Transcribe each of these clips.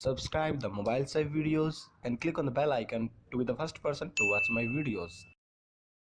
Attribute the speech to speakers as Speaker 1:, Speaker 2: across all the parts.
Speaker 1: Subscribe the mobile save videos and click on the bell icon to be the first person to watch my videos.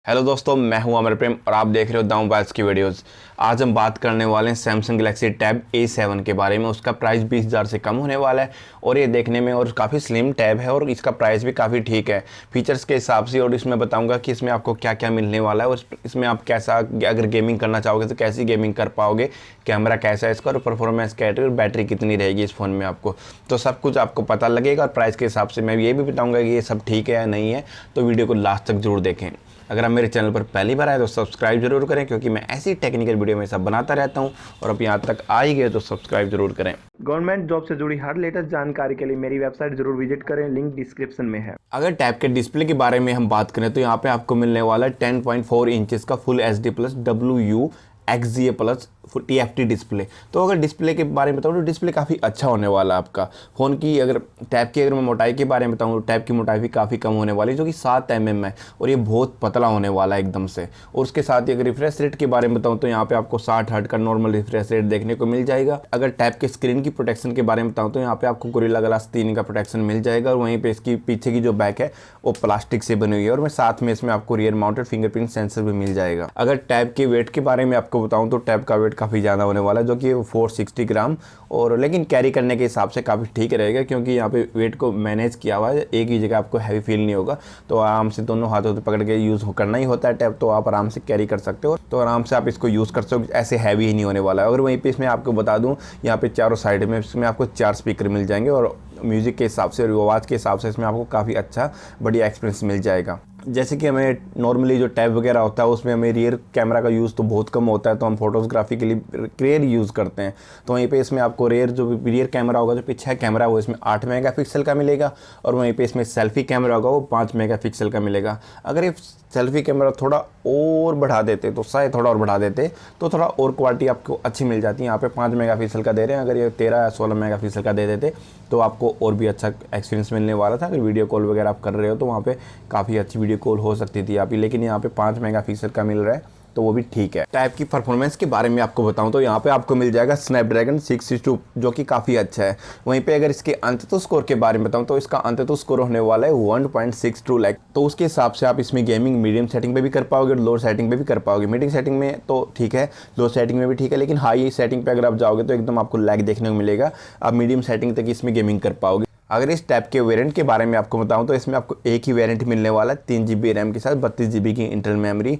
Speaker 2: Hello दोस्तों, मैं हूं अमर प्रेम और आप देख रहे हो द मोबाइल्स की वीडियोस। आज हम बात करने वाले हैं सैमसंग गैलेक्सी टैब A7 के बारे में। उसका प्राइस 20,000 से कम होने वाला है और ये देखने में और काफ़ी स्लिम टैब है और इसका प्राइस भी काफ़ी ठीक है फीचर्स के हिसाब से। और इसमें बताऊंगा कि इसमें आपको क्या क्या मिलने वाला है और इसमें आप कैसा, अगर गेमिंग करना चाहोगे तो कैसी गेमिंग कर पाओगे, कैमरा कैसा है इसका और परफॉर्मेंस क्या है और बैटरी कितनी रहेगी इस फ़ोन में आपको, तो सब कुछ आपको पता लगेगा। और प्राइस के हिसाब से मैं ये भी बताऊँगा कि ये सब ठीक है या नहीं है, तो वीडियो को लास्ट तक जरूर देखें। अगर आप मेरे चैनल पर पहली बार आए तो सब्सक्राइब जरूर करें, क्योंकि मैं ऐसी टेक्निकल वीडियो में सब बनाता रहता हूं। और अब यहाँ तक आ ही गए तो सब्सक्राइब जरूर करें।
Speaker 3: गवर्नमेंट जॉब से जुड़ी हर लेटेस्ट जानकारी के लिए मेरी वेबसाइट जरूर विजिट करें, लिंक डिस्क्रिप्शन में है।
Speaker 2: अगर टैब के डिस्प्ले के बारे में हम बात करें तो यहाँ पे आपको मिलने वाला है 10.4 इंचेस का full HD plus WUXGA plus TFT display. तो अगर डिस्प्ले के बारे में बताऊँ तो डिस्प्ले काफ़ी अच्छा होने वाला है आपका फ़ोन की। अगर टैब की, अगर मैं मोटाई के बारे में बताऊँ तो टैब की मोटाई भी काफ़ी कम होने वाली है, जो कि 7 mm है और ये बहुत पतला होने वाला है एकदम से। और उसके साथ ही अगर रिफ्रेश रेट के बारे में बताऊँ तो यहाँ पे आपको 60 हर्ट्ज का नॉर्मल रिफ्रेश रेट देखने को मिल जाएगा। अगर टैब के स्क्रीन की प्रोटेक्शन के बारे में बताऊँ तो यहाँ पे आपको गोरिल्ला ग्लास 3 का प्रोटेक्शन मिल जाएगा और वहीं पर इसकी पीछे की जो बैक है वो प्लास्टिक से बनी हुई है और मैं साथ में इसमें आपको रियर माउंटेड फिंगरप्रिंट सेंसर भी मिल जाएगा। अगर टैब के वेट के बारे में आपको बताऊँ तो टैब का वेट काफ़ी ज़्यादा होने वाला है, जो कि 460 ग्राम, और लेकिन कैरी करने के हिसाब से काफ़ी ठीक रहेगा, क्योंकि यहाँ पे वेट को मैनेज किया हुआ है। एक ही जगह आपको हैवी फील नहीं होगा, तो आराम से दोनों हाथों से पकड़ के यूज़ करना ही होता है टैब, तो आप आराम से कैरी कर सकते हो, तो आराम से आप इसको यूज़ कर सकते हो, ऐसे हैवी ही नहीं होने वाला है। और वहीं पे इसमें आपको बता दूँ, यहाँ पे चारों साइड में इसमें आपको 4 स्पीकर मिल जाएंगे और म्यूज़िक के हिसाब से और आवाज़ के हिसाब से इसमें आपको काफ़ी अच्छा बढ़िया एक्सपीरियंस मिल जाएगा। जैसे कि हमें नॉर्मली जो टैब वगैरह होता है उसमें हमें रियर कैमरा का यूज़ तो बहुत कम होता है, तो हम फोटोग्राफी के लिए रेयर यूज़ करते हैं। तो वहीं पे इसमें आपको रियर कैमरा होगा, जो पीछे कैमरा है वो इसमें 8 मेगापिक्सल का मिलेगा और वहीं पे इसमें सेल्फी कैमरा होगा वो 5 मेगापिक्सल का मिलेगा। अगर ये सेल्फी कैमरा थोड़ा और बढ़ा देते, तो शायद थोड़ा और बढ़ा देते तो थोड़ा और क्वालिटी आपको अच्छी मिल जाती है। यहाँ पे 5 मेगापिक्सल का दे रहे हैं, अगर ये 13 या 16 मेगापिक्सल का दे देते तो आपको और भी अच्छा एक्सपीरियंस मिलने वाला था। अगर वीडियो कॉल वगैरह आप कर रहे हो तो वहाँ पे काफ़ी अच्छी वीडियो कॉल हो सकती थी आप ही, लेकिन यहाँ पे 5 मेगापिक्सल का मिल रहा है तो वो भी ठीक है। टैब की परफॉर्मेंस के बारे में आपको बताऊं तो यहाँ पे आपको मिल जाएगा स्नैपड्रैगन 662, जो कि काफ़ी अच्छा है। वहीं पे अगर इसके अंततः स्कोर के बारे में बताऊं तो इसका अंततः स्कोर होने वाला है 1.62 लाख, तो उसके हिसाब से आप इसमें गेमिंग मीडियम सेटिंग पे भी कर पाओगे और लोअर सेटिंग पे भी कर पाओगे। मीडियम सेटिंग में तो ठीक है, लोअर सेटिंग में भी ठीक है, लेकिन हाई सेटिंग पर अगर आप जाओगे तो एकदम आपको लैग देखने को मिलेगा। आप मीडियम सेटिंग तक इसमें गेमिंग कर पाओगे। अगर इस टैब के वेरिएंट के बारे में आपको बताऊं तो इसमें आपको एक ही वेरिएंट मिलने वाला है 3 GB रैम के साथ 32 GB की इंटरनल मेमोरी,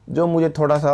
Speaker 2: जो मुझे थोड़ा सा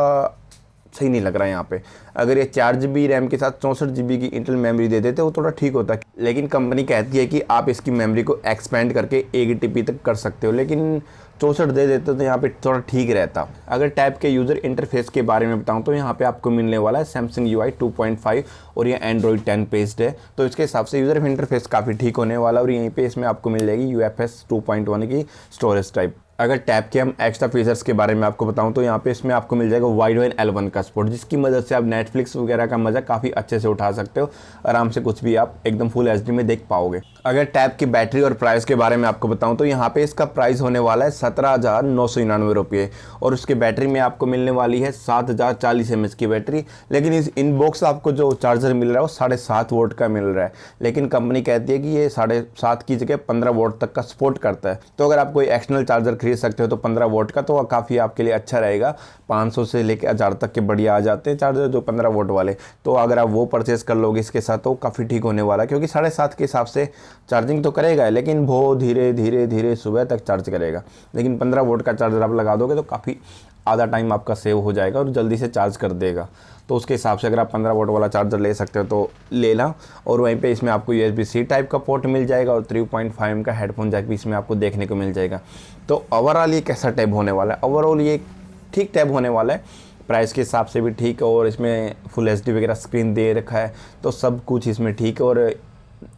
Speaker 2: सही नहीं लग रहा है यहाँ पे। अगर ये 4 GB रैम के साथ 64 GB की इंटरनल मेमोरी दे देते वो थोड़ा ठीक होता, लेकिन कंपनी कहती है कि आप इसकी मेमोरी को एक्सपेंड करके 1 TB तक कर सकते हो, लेकिन 64 दे देते तो यहाँ पे थोड़ा ठीक रहता। अगर टैब के यूज़र इंटरफेस के बारे में बताऊँ तो यहाँ पे आपको मिलने वाला है सैमसंग UI 2.5 और ये Android 10 बेस्ड है, तो इसके हिसाब से यूज़र इंटरफेस काफ़ी ठीक होने वाला। और यहीं पे इसमें आपको मिल जाएगी UFS 2.1 की स्टोरेज टाइप। अगर टैब के हम एक्स्ट्रा फीचर्स के बारे में आपको बताऊं तो यहाँ पे इसमें आपको मिल जाएगा वाइड ओएन L1 का सपोर्ट, जिसकी मदद से आप नेटफ्लिक्स वगैरह का मज़ा काफ़ी अच्छे से उठा सकते हो। आराम से कुछ भी आप एकदम फुल HD में देख पाओगे। अगर टैब की बैटरी और प्राइस के बारे में आपको बताऊं तो यहाँ पे इसका प्राइस होने वाला है 17,999 रुपये और उसके बैटरी में आपको मिलने वाली है 7,040 mAh की बैटरी। लेकिन इस इनबॉक्स आपको जो चार्जर मिल रहा है वो 7.5 वोल्ट का मिल रहा है, लेकिन कंपनी कहती है कि ये 7.5 की जगह 15 वोल्ट तक का सपोर्ट करता है। तो अगर आप कोई एक्सटर्नल चार्जर खरीद सकते हो तो 15 वोल्ट का तो काफ़ी आपके लिए अच्छा रहेगा। 500 से लेकर 1000 तक के बढ़िया आ जाते हैं चार्जर जो 15 वोल्ट वाले, तो अगर आप वो परचेस कर लोगे इसके साथ तो काफ़ी ठीक होने वाला है, क्योंकि 7.5 के हिसाब से चार्जिंग तो करेगा लेकिन बहुत धीरे धीरे धीरे सुबह तक चार्ज करेगा। लेकिन 15 वोल्ट का चार्जर आप लगा दोगे तो काफ़ी आधा टाइम आपका सेव हो जाएगा और जल्दी से चार्ज कर देगा। तो उसके हिसाब से अगर आप 15 वोल्ट वाला चार्जर ले सकते हो तो ले ला। और वहीं पे इसमें आपको USB-C टाइप का पोर्ट मिल जाएगा और 3.5 का हेडफोन जैक भी इसमें आपको देखने को मिल जाएगा। तो ओवरऑल ये कैसा टैब होने वाला है? ओवरऑल ये ठीक टैब होने वाला है, प्राइस के हिसाब से भी ठीक, और इसमें फुल HD वगैरह स्क्रीन दे रखा है, तो सब कुछ इसमें ठीक है। और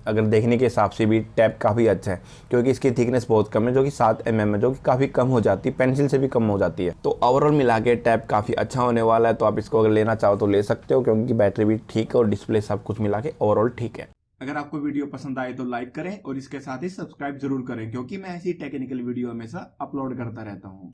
Speaker 2: अगर देखने के हिसाब से भी टैब काफ़ी अच्छा है, क्योंकि इसकी थिकनेस बहुत कम है, जो कि 7 mm है, जो कि काफ़ी कम हो जाती है, पेंसिल से भी कम हो जाती है। तो ओवरऑल मिला के टैब काफ़ी अच्छा होने वाला है, तो आप इसको अगर लेना चाहो तो ले सकते हो, क्योंकि बैटरी भी ठीक है और डिस्प्ले सब कुछ मिला के ओवरऑल ठीक है।
Speaker 4: अगर आपको वीडियो पसंद आए तो लाइक करें और इसके साथ ही सब्सक्राइब जरूर करें, क्योंकि मैं ऐसी टेक्निकल वीडियो हमेशा अपलोड करता रहता हूं।